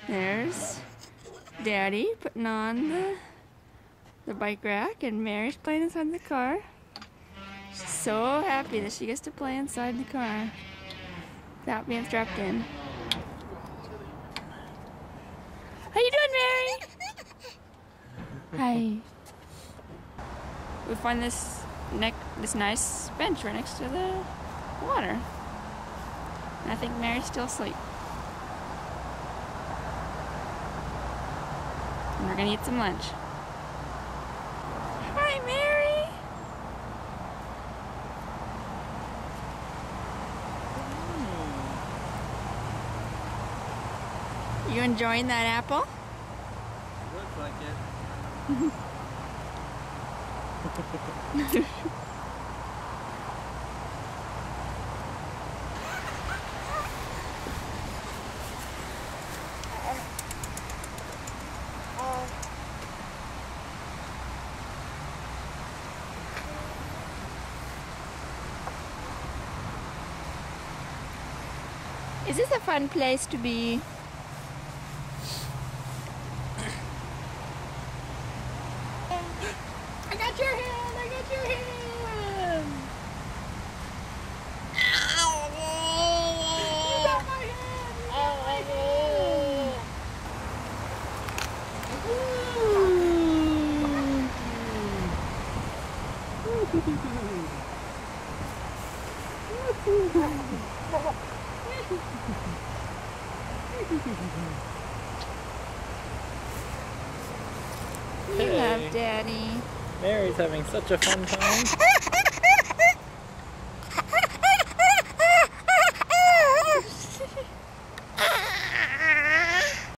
There's Daddy putting on the bike rack, and Mary's playing inside the car. She's so happy that she gets to play inside the car without being strapped in. How you doing, Mary? Hi. We find this nice bench right next to the water. And I think Mary's still asleep. And we're gonna eat some lunch. Hi, Mary! You enjoying that apple? Looks like it. Is this a fun place to be? I got your hand! I got your hand! You got my hand! You got my You love Daddy. Mary's having such a fun time.